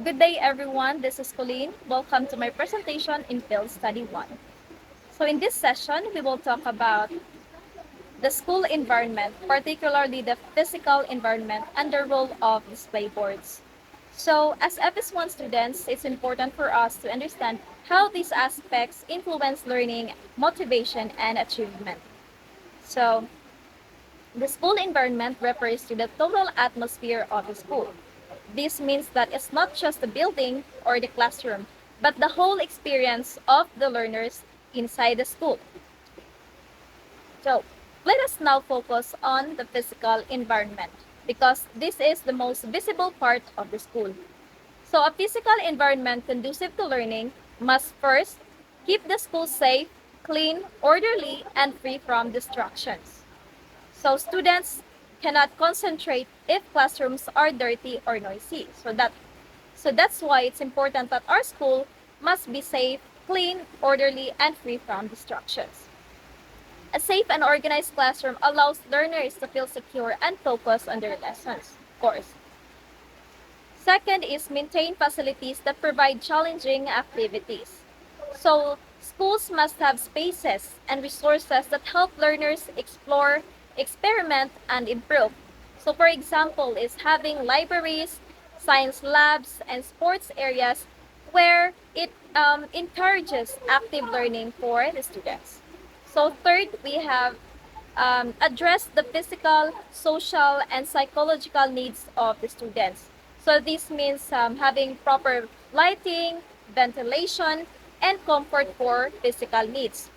Good day, everyone. This is Colleen. Welcome to my presentation in Field Study 1. So, in this session, we will talk about the school environment, particularly the physical environment and the role of display boards. So, as FS1 students, it's important for us to understand how these aspects influence learning, motivation, and achievement. So, the school environment refers to the total atmosphere of the school. This means that it's not just the building or the classroom, but the whole experience of the learners inside the school. So, let us now focus on the physical environment because this is the most visible part of the school. So, a physical environment conducive to learning must first keep the school safe, clean, orderly, and free from distractions. So students cannot concentrate if classrooms are dirty or noisy. So that's why it's important that our school must be safe, clean, orderly, and free from distractions. A safe and organized classroom allows learners to feel secure and focus on their lessons, of course. Second is maintain facilities that provide challenging activities. So, schools must have spaces and resources that help learners explore, experiment, and improve. So, for example, is having libraries, science labs, and sports areas where it encourages active learning for the students. So, third, we have address the physical, social, and psychological needs of the students. So this means having proper lighting, ventilation, and comfort for physical needs.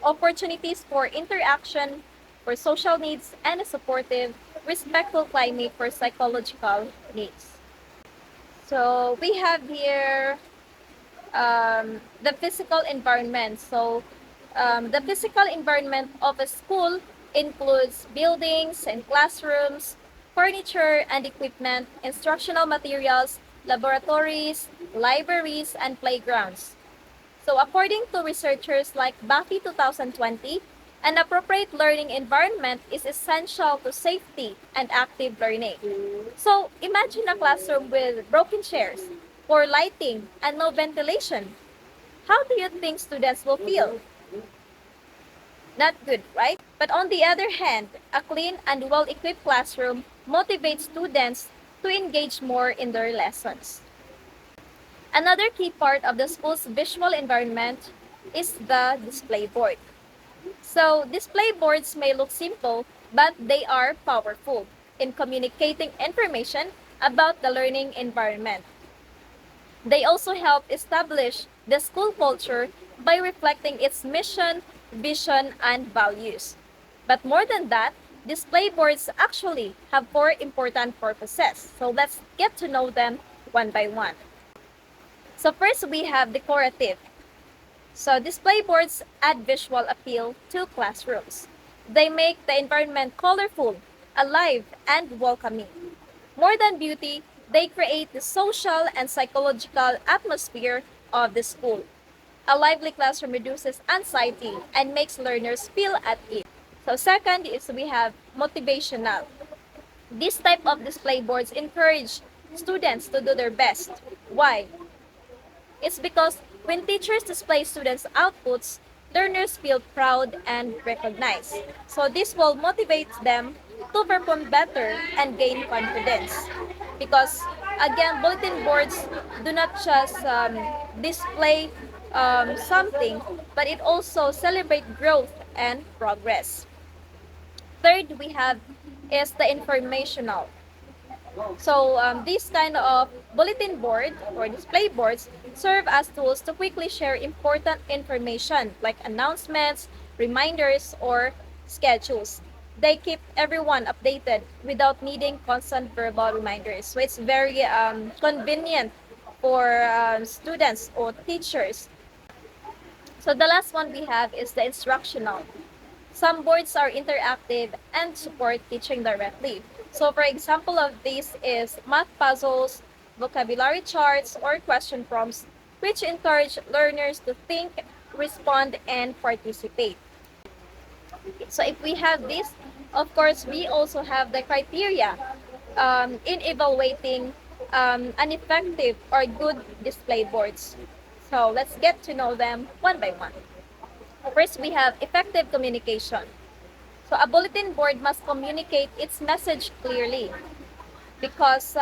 Opportunities for interaction, for social needs, and a supportive, respectful climate for psychological needs. So we have here the physical environment. The physical environment of a school includes buildings and classrooms, furniture and equipment, instructional materials, laboratories, libraries, and playgrounds. So, according to researchers like Buffy 2020, an appropriate learning environment is essential to safety and active learning. So, imagine a classroom with broken chairs, poor lighting, and no ventilation. How do you think students will feel? Not good, right? But on the other hand, a clean and well equipped classroom motivates students to engage more in their lessons. Another key part of the school's visual environment is the display board. So, display boards may look simple, but they are powerful in communicating information about the learning environment. They also help establish the school culture by reflecting its mission, vision, and values. But more than that, display boards actually have four important purposes. So let's get to know them one by one. So first we have decorative. So display boards add visual appeal to classrooms. They make the environment colorful, alive, and welcoming. More than beauty, they create the social and psychological atmosphere of the school. A lively classroom reduces anxiety and makes learners feel at ease. So second is we have motivational. This type of display boards encourage students to do their best. Why? It's because when teachers display students' outputs, learners feel proud and recognized. So this will motivate them to perform better and gain confidence. Because again, bulletin boards do not just display something, but it also celebrate growth and progress. Third, we have is the informational. So these kind of bulletin board or display boards serve as tools to quickly share important information like announcements, reminders, or schedules. They keep everyone updated without needing constant verbal reminders. So it's very convenient for students or teachers. So the last one we have is the instructional. Some boards are interactive and support teaching directly. So for example of this is math puzzles, vocabulary charts, or question prompts, which encourage learners to think, respond, and participate. So if we have this, of course, we also have the criteria in evaluating an effective or good display boards. So let's get to know them one by one. First, we have effective communication. So a bulletin board must communicate its message clearly because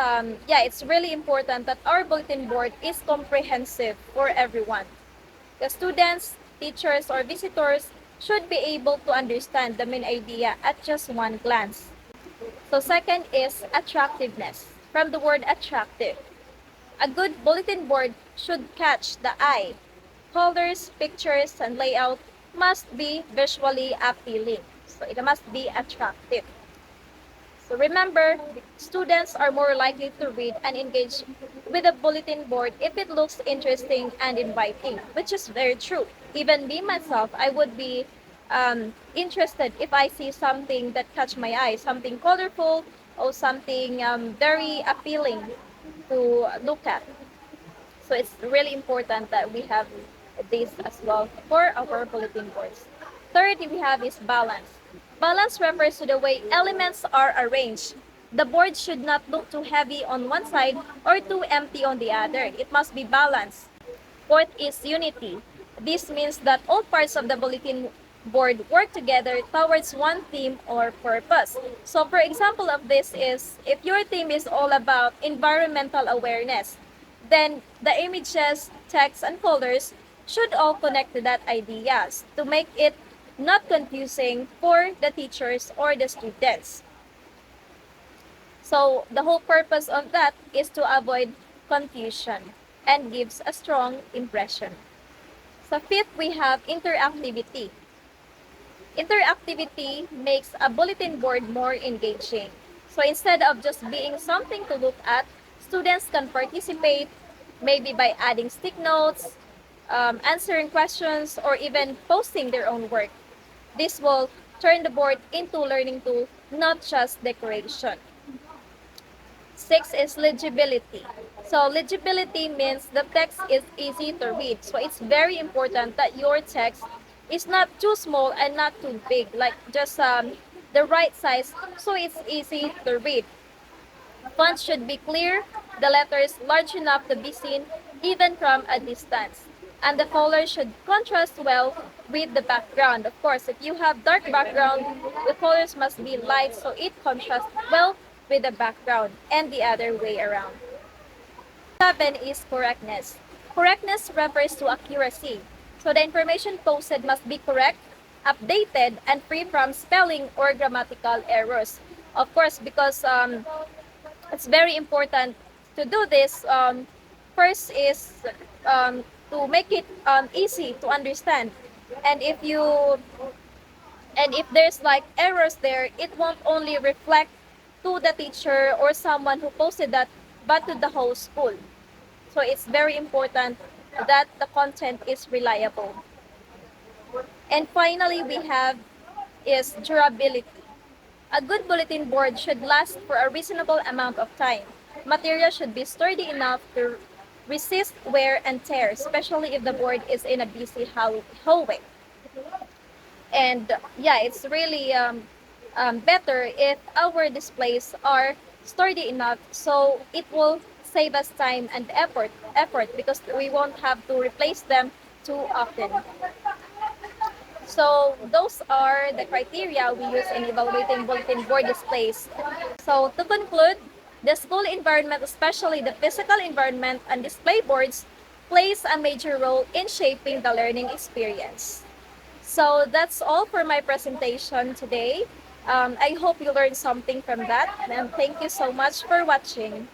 yeah, it's really important that our bulletin board is comprehensive for everyone. The students, teachers, or visitors should be able to understand the main idea at just one glance. So second is attractiveness. From the word attractive. A good bulletin board should catch the eye. Colors, pictures, and layout must be visually appealing. So it must be attractive. So remember, students are more likely to read and engage with a bulletin board if it looks interesting and inviting, which is very true. Even me myself, I would be interested if I see something that catch my eye, something colorful or something very appealing to look at. So it's really important that we have this as well for our bulletin boards. Third, we have is balance. Balance refers to the way elements are arranged. The board should not look too heavy on one side or too empty on the other. It must be balanced. Fourth is unity. This means that all parts of the bulletin board work together towards one theme or purpose. So for example of this is if your theme is all about environmental awareness, then the images, text, and colors should all connect to that ideas to make it not confusing for the teachers or the students. So the whole purpose of that is to avoid confusion and gives a strong impression. So fifth, we have interactivity. Interactivity makes a bulletin board more engaging. So instead of just being something to look at, students can participate maybe by adding stick notes, answering questions, or even posting their own work. This will turn the board into a learning tool, not just decoration. Six is legibility. So legibility means the text is easy to read. So it's very important that your text is not too small and not too big, like just the right size so it's easy to read. Font should be clear, the letters large enough to be seen even from a distance. And the color should contrast well with the background. Of course, if you have dark background, the colors must be light so it contrasts well with the background and the other way around. Seven is correctness. Correctness refers to accuracy. So the information posted must be correct, updated, and free from spelling or grammatical errors. Of course, because it's very important to do this. First is to make it easy to understand, and if there's like errors there, it won't only reflect to the teacher or someone who posted that, but to the whole school. So it's very important that the content is reliable. And finally, we have is durability. A good bulletin board should last for a reasonable amount of time. Material should be sturdy enough to resist wear and tear, especially if the board is in a busy hallway. And yeah, it's really better if our displays are sturdy enough so it will save us time and effort because we won't have to replace them too often. So those are the criteria we use in evaluating bulletin board displays. So to conclude, the school environment, especially the physical environment and display boards, plays a major role in shaping the learning experience. So that's all for my presentation today. I hope you learned something from that, and thank you so much for watching.